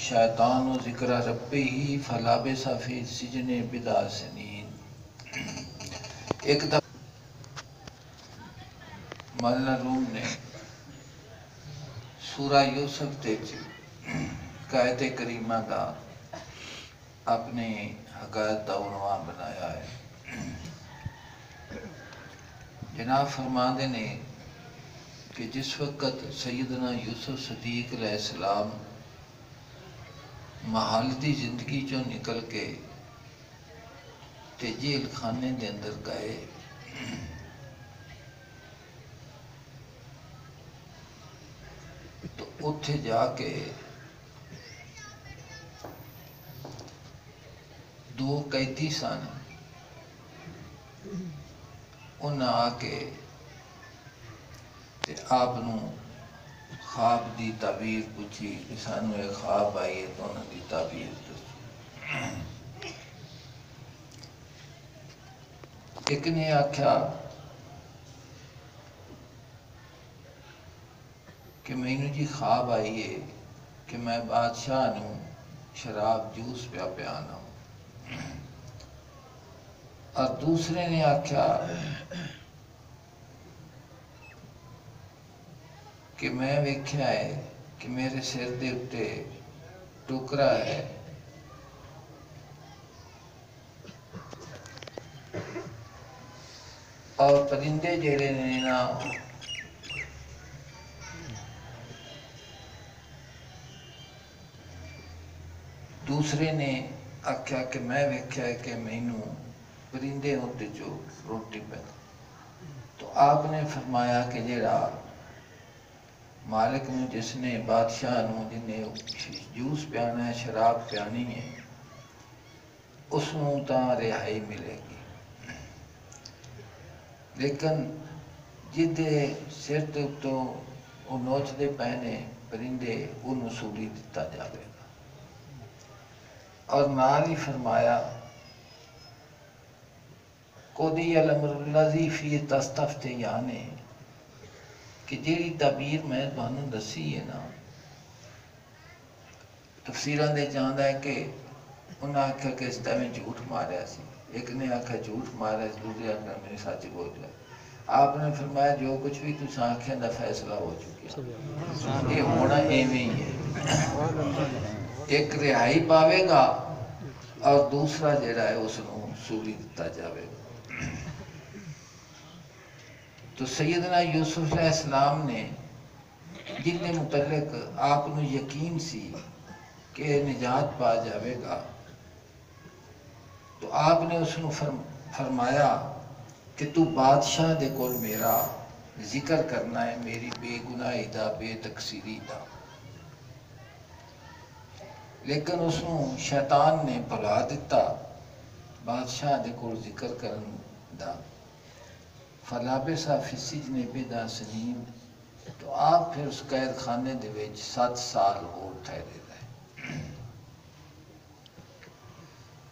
شیطان و ذکر ربی فلابث فی السجن بضع سنین۔ ایک دفعہ مولانا روم نے سورہ یوسف تے آیت کریمہ دا اپنے حقائق دا عنوان بنایا ہے۔ جناب فرماندے نے کہ جس وقت سیدنا یوسف صدیق علیہ السلام محالتی زندگی چوں نکل کے تے جیل خانے دے اندر گئے، تو اتھے جا کے دو قیدی سن، انہاں آ کے تے آپ نو خواب دی تعبیر پوچھی کہ سانو ایک خواب آئی ہے تو انہاں دی تعبیر دسی۔ ایک نے آکھیا کہ مینوں جی خواب آئی ہے کہ میں بادشاہ نو شراب جوس پیا پیانا، اور دوسرے نے آکھیا کہ میں ویکھیا ہے کہ میرے سر دے اتے ٹوکرا ہے، اور پرندے جڑے نے نا دوسرے نے آکھیا کہ میں ویکھیا ہے کہ مینوں پرندے ہوتے جو روٹی پہ۔ تو آپ نے فرمایا کہ جڑا مالک نو جس نے بادشاہ نو جن نے جوس پیانا ہے، شراب پیانی ہے، اس نو تاں رہائی ملے گی، لیکن جدے سر تے اتوں وہ نوچدے پہنے پرندے انہوں سولی دتا جاوے گا۔ اور نال ہی فرمایا قضی الامر الذی فیہ تستفتیان، کہ جیڑی تعبیر میں تانوں دسی ہے نا، تفسیراں دے جاندا ہے کہ انہاں آکھیا کہ اس طرح جھوٹ ماریا سی، ایک نے آکھیا جھوٹ ماریا سی، دوسرے آکھیا میں نے سچ بول رہا۔ آپ نے فرمایا جو کچھ بھی تساں آکھیا دا فیصلہ ہو چکا، یہ ہونا ایویں ہی ہے، ایک رہائی پاوے گا اور دوسرا جڑا ہے اس نو سولی دتا جاوے گا۔ تو سیدنا یوسف علیہ السلام نے جن کے متعلق آپ نو یقین سی کہ نجات پا جاوے گا، تو آپ نے اس نو فرمایا کہ تو بادشاہ دے کول میرا ذکر کرنا ہے، میری بے گناہی دا، بے تقصیری دا۔ لیکن اس نو شیطان نے بھلا دیتا بادشاہ دے کول ذکر کرن دا، فلابث فی السجن بضع سنین، تو آپ پھر اس قید خانے دے وچ 7 سال اور ٹھہرے رہے۔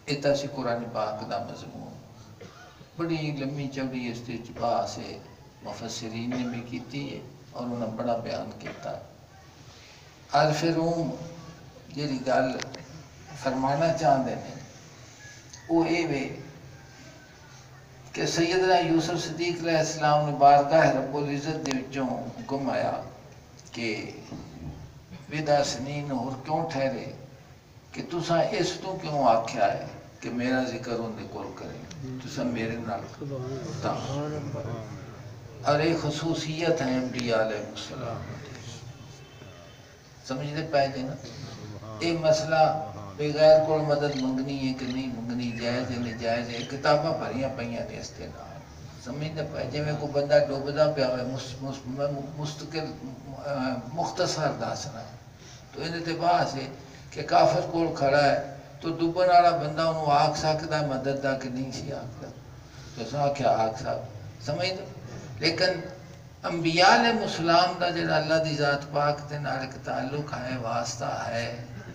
اتنا سی قرآن پاک دا مضمون، بڑی لمبی چوڑی اس تے بحث ہے، مفسرین نے بھی کیتی ہے اور انہوں نے بڑا بیان کیتا۔ عارف روم جیڑی گل فرمانا چاہتے ہیں وہ یہ وے کہ سیدنا یوسف صدیق علیہ السلام نے بارگاہ رب العزت دے وچوں حکم آیا کہ بضع سنین اور کیوں ٹھہرے، کہ تساں اس تو کیوں آکھیا ہے کہ میرا ذکر ان دے کول کریں، تساں میرے نال تا، اور ایک خصوصیت ہے انبیاء علیہ السلام، سمجھتے پائے جے نا؟ یہ مسئلہ بغیر کول مدد منگنی ہے کہ نہیں منگنی، جائز ہے نہیں جائز ہے، کتاباں بھریاں پئیاں نے اس دے نال، سمجھتے پائے جے میں کوئی بندہ ڈوبدا پیا ہوئے مستقل مختصر دسنا ہے، تو یہ تے بحث ہے کہ کافر کول کھڑا ہے تو ڈوبن والا بندہ انہوں آکھ سکتا ہے مدد دا کہ نہیں سی آکھدا، تو اس نے آکھیا آکھ سکتا، سمجھ دو۔ لیکن انبیاء علیہ السلام دا جڑا اللہ دی ذات پاک دے نال ایک تعلق ہے، واسطہ ہے،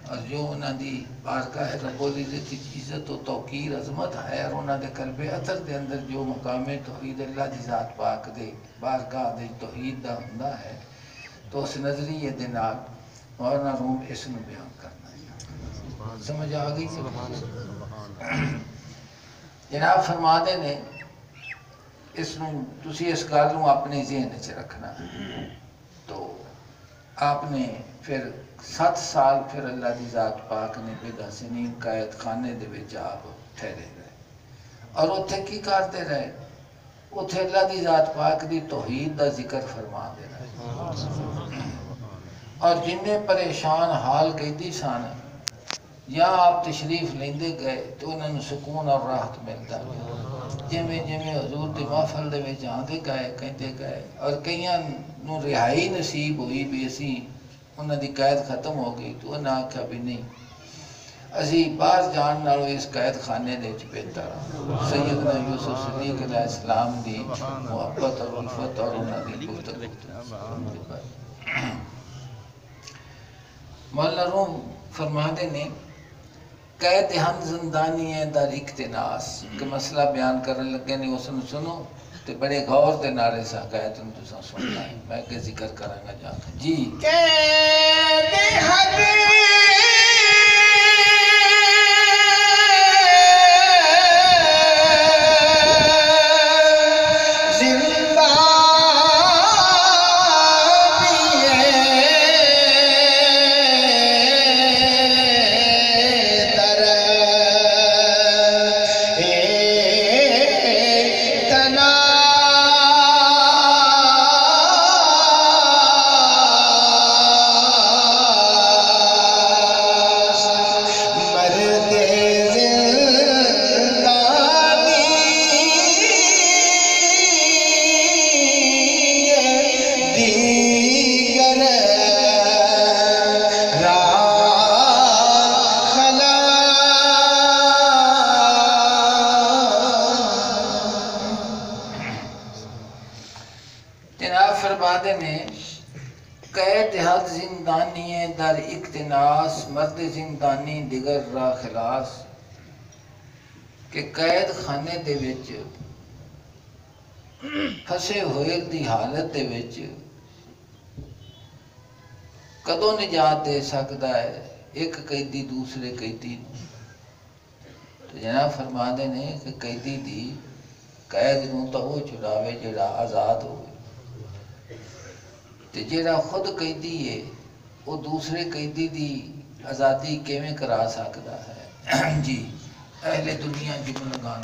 اور جو انہاں دی بارگاہ رب العزت کی عزت و توقیر عظمت ہے، اور انہاں دے قلب اطہر دے اندر جو مقام توحید اللہ دی ذات پاک دے بارگاہ دے توحید دا ہوندا ہے، تو اس نظریے دے نال مولانا روم اس نو بیان کرنا ہے۔ سمجھ آ گئی؟ جناب فرما دے نے تسی اس گل نو اپنے ذہن وچ رکھنا. تو آپ نے پھر 7 سال پھر اللہ دی ذات پاک نے بدا سنین قید خانے دے وچ آپ ٹھہرے رہے اور اتھے کی کرتے رہے؟ اتھے اللہ دی ذات پاک دی توحید دا ذکر فرما دے رہے اور جنہیں پریشان حال قیدی سان یا آپ تشریف لیندے گئے تو انہوں نے سکون اور راحت ملتا گیا. جویں حضور دی محفل دے وچ آندے گئے کہندے گئے اور کئیاں نو رہائی نصیب ہوئی بھی اسی انہاں دی قید ختم ہو گئی تو انہاں آکھیا بھی نہیں اسی باہر جان نالوں اس قید خانے دے وچ بہتر. سیدنا یوسف صدیق علیہ السلام دی محبت اور الفت اور انہاں دی گفتگو. مولانا روم فرما دے نے قید ہم زندانی ہے در اقتناس کہ مسئلہ بیان کرنے لگے نہیں اس نے سنو تے بڑے غور دے نعرے سا قید ان تساں سننا ہے میں کہ ذکر کراں گا جا کے جی. قید حد در اقتناس مرد زندانی دیگر را خلاص کہ قید خانے دے وچ پھسے ہوئے دی حالت دے وچ کدوں نجات دے سکتا ہے ایک قیدی دوسرے قیدی. تو جناب فرما دے نے کہ قیدی دی قید نوں تو وہ چھڑاوے جڑا آزاد ہوئے تے جڑا خود قیدی ہے وہ دوسرے قیدی دی آزادی کیویں کرا سکتا ہے؟ جی اہل دنیا جملہ گان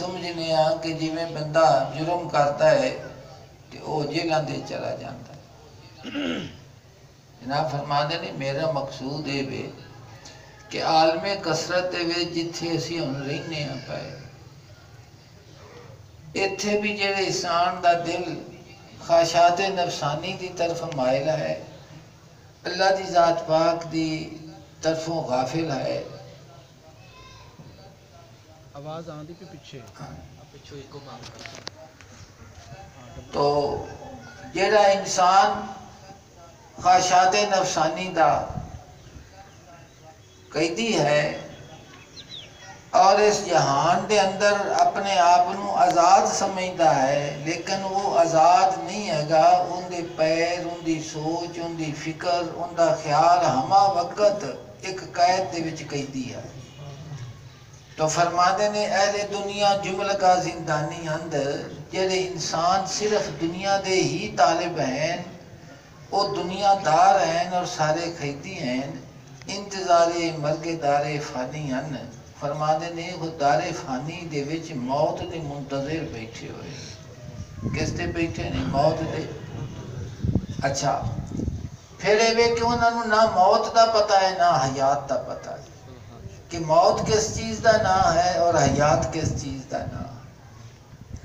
سمجھنے ہاں کہ جی میں بندہ جرم کرتا ہے تو وہ جیلوں دے چلا جاتا ہے. جناب فرما دے نے میرا مقصود ہے بے کہ عالم کثرت دے وچ جتھے اسی ہن رہنے ہاں پائے ایتھے بھی جڑے انسان دا دل خواہشات نفسانی دی طرف مائل ہے اللہ دی ذات پاک دی طرفوں غافل ہے. آواز آندی پہ پیچھے تو جڑا انسان خواہشات نفسانی دا قیدی ہے اور اس جہان دے اندر اپنے آپ نو آزاد سمجھتا ہے لیکن وہ آزاد نہیں ہے گا. ان دے پیر ان دی سوچ ان دی فکر ان دا خیال ہما وقت ایک قید دے وچ قیدی ہے. تو فرماتے نے اہل دنیا جملہ کا زندانی اندر جڑے انسان صرف دنیا دے ہی طالب ہیں وہ دنیا دار ہیں اور سارے خیدی ہیں انتظار مرگ دار فانی ہیں فرماتے نے وہ دار فانی دے وچ موت دے منتظر بیٹھے ہوئے کس تے بیٹھے نے موت دے اچھا پھر ایوے کہ انہوں نہ موت دا پتہ ہے نہ حیات دا پتہ ہے کہ موت کس چیز دا نا ہے اور حیات کس چیز دا نا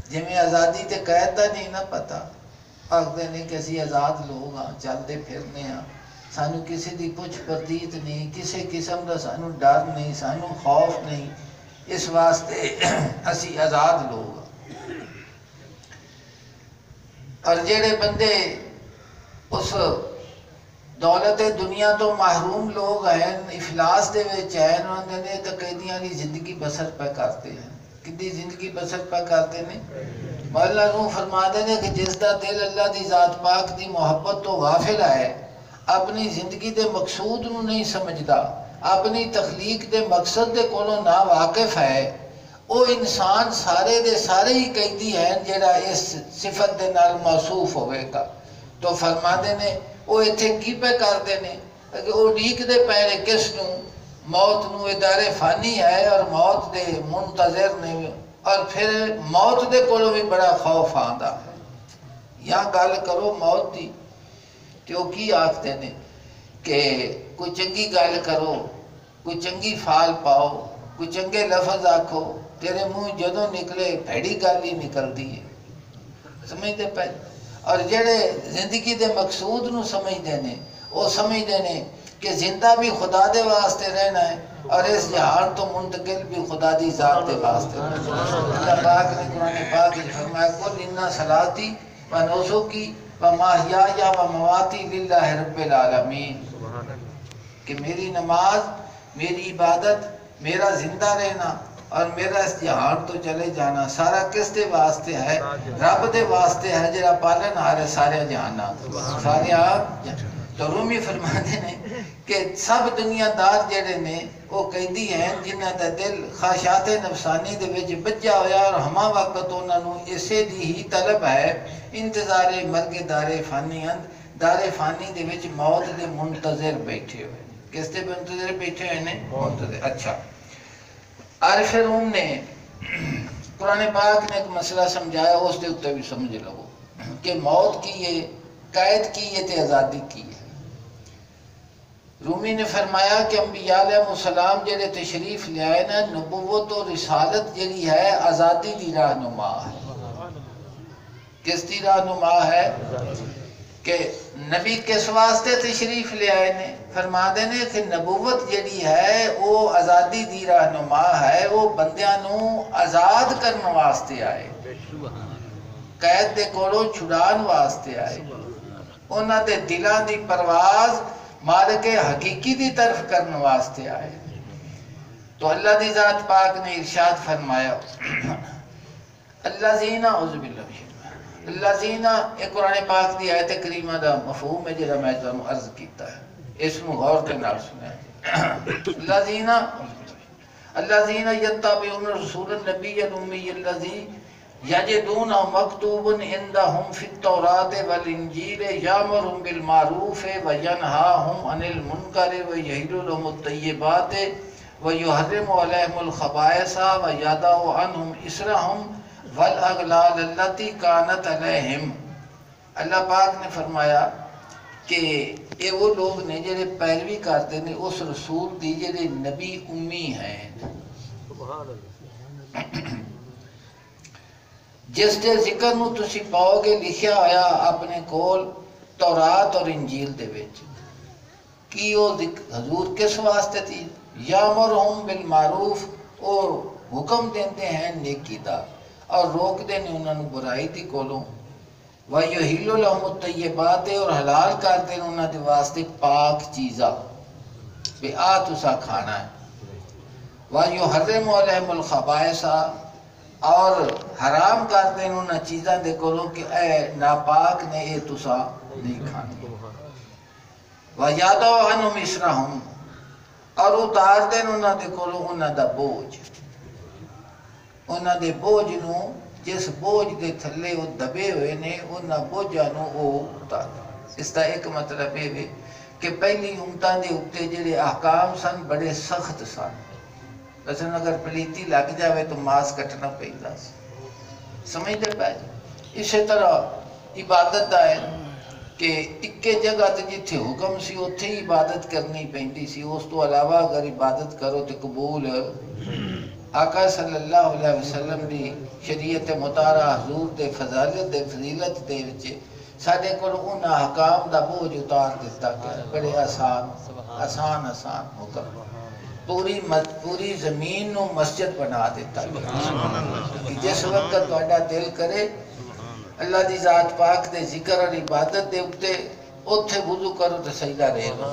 جی میں آزادی تے قید دا نہیں نہ پتا آخدے نہیں کہ اسی آزاد لوگ ہاں چلتے پھرنے ہاں سانو کسی دی پوچھ پردیت نہیں کسی قسم دا سانو ڈر نہیں سانو خوف نہیں اس واسطے اسی آزاد لوگ ہاں اور جڑے بندے اس دولت دنیا تو محروم لوگ ہیں افلاس دے وچ ہیں انہوں نے تقیدیاں کی زندگی بسر پہ کرتے ہیں کدی زندگی بسر پہ کرتے ہیں مولا روح فرما دے نے کہ جس دا دل اللہ دی ذات پاک دی محبت تو غافل ہے اپنی زندگی دے مقصود نو نہیں سمجھدا اپنی تخلیق دے مقصد دے کولوں نا واقف ہے وہ انسان سارے دے سارے ہی قیدی ہیں جڑا اس صفت دے نال موصوف ہوئے گا تو فرما دے نے وہ اتھے کی پہ کر دینے کہ وہ ڈیک دے پہلے کس نو موت نو ادار فانی ہے اور موت دے منتظر نے اور پھر موت دے کولو بھی بڑا خوف آندا ہے یا گل کرو موت دی تو کی آکھتے نے کہ کوئی چنگی گل کرو کوئی چنگی فال پاؤ کوئی چنگے لفظ آکھو تیرے منہ جدوں نکلے بھیڑی گل ہی نکلتی ہے سمجھتے پہلے اور جڑے زندگی دے مقصود نو سمجھ دینے وہ سمجھ دینے کہ زندہ بھی خدا دے واسطے رہنا ہے اور اس جہان تو منتقل بھی خدا دی ذات دے واسطے اللہ پاک نے قرآن پاک میں فرمایا قل ان صلاتی و نسکی و محیایا و مماتی للہ رب العالمین کہ میری نماز میری عبادت میرا زندہ رہنا اور میرا اس جہان تو چلے جانا سارا کس دے واسطے ہے رب دے واسطے ہے جڑا پالن ہارے سارے جہانات سارے آپ تو رومی فرماتے ہیں کہ سب دنیا دار جڑے نے وہ قیدی ہیں جنہ دا دل خواہشات نفسانی دے وچ بجا ہویا اور ہما وقت انہاں نو اسے دی ہی طلب ہے انتظار مرگ دار فانی دار فانی دے وچ موت دے منتظر بیٹھے ہوئے کس دے منتظر بیٹھے ہوئے نے منتظر اچھا عارف روم نے قرآن پاک نے ایک مسئلہ سمجھایا اس دے اتنے بھی سمجھ لو کہ موت کی یہ قید کی یہ تے آزادی کی ہے رومی نے فرمایا کہ انبیاء علیہ السلام جڑے تشریف لے آئے نا نبوت و رسالت جڑی ہے آزادی دی رہنما ہے کس دی رہنما ہے کہ نبی کس واسطے تشریف لے آئے نے فرما دینے کہ نبوت جڑی ہے وہ آزادی دی رہنما ہے وہ بندیاں نو آزاد کرنے واسطے آئے قید دے کولوں چھڑان واسطے آئے انہاں دے دلاں دی پرواز مالک حقیقی دی طرف کرنے واسطے آئے تو اللہ دی ذات پاک نے ارشاد فرمایا اللہ زینہ عزب اللہ اللہ زینہ ایک قرآن پاک دی آیت کریمہ دا مفہوم ہے جہاں میں تو عرض کیتا ہے اس میں غور کے نال سنا اللہ زینہ یتبعون رسول النبی الامی الذی یجدون مکتوب عندهم فی التوراۃ والانجیل یامرهم بالمعروف وینہاهم عن المنکر ویحل لهم الطیبات ویحرم علیہم الخبائث ویضع عنہم اصرهم والاغلال التی کانت علیہم اللہ پاک نے فرمایا کہ یہ وہ لوگ نے جڑے پیروی کرتے ہیں اس رسول دی جڑے نبی امی ہیں جس دے ذکر نو تسی پاؤ گے لکھیا ہویا اپنے کول تورات اور انجیل دے وچ کی وہ حضور کس واسطے تھی یامرہم بالمعروف اور حکم دیتے ہیں نیکی دا اور روک دینے انہوں نے برائی دی کولوں وَيُحِلُّ لَهُمُ الطَّيِّبَاتِ اور حلال کر دینے انہوں نے واسطے پاک چیزا بے تسا کھانا ہے وَيُحَرِّمُ عَلَيْهِمُ الْخَبَائِثَ اور حرام کر دینے انہوں چیزاں دے کولوں کہ اے ناپاک نے اے تسا نہیں کھانی وَيَضَعُ عَنْهُمْ إِصْرَهُمْ اور اتار دینے انہوں دے کولوں انہوں دا بوجھ انہاں دے بوجھ نو جس بوجھ دے تھلے وہ دبے ہوئے نے انہاں بوجھاں نو او اتار. اس کا ایک مطلب ہے کہ پہلی امتاں دے اتے جڑے احکام سن بڑے سخت سن. مثلا اگر پلیتی لگ جاوے تو ماس کٹنا پہندا سی. سمجھتے پہ جی. اسی طرح عبادت ہے کہ اکے جگہ تے جتھے حکم سی اتھے ہی عبادت کرنی پہندی سی. اس تو علاوہ اگر عبادت کرو تو قبول. آقا صلی اللہ علیہ وسلم دی شریعت مطالعہ حضور دے فضیلت دے وچے ساڈے کول انہاں احکام دا بوجھ اتار دیتا گیا. بڑے آسان حکم. پوری زمین نو مسجد بنا دیتا گیا. جس وقت تہاڈا دل کرے اللہ دی ذات پاک دے ذکر اور عبادت دے اتے اوتھے وضو کرو تے سجدہ رہے گا.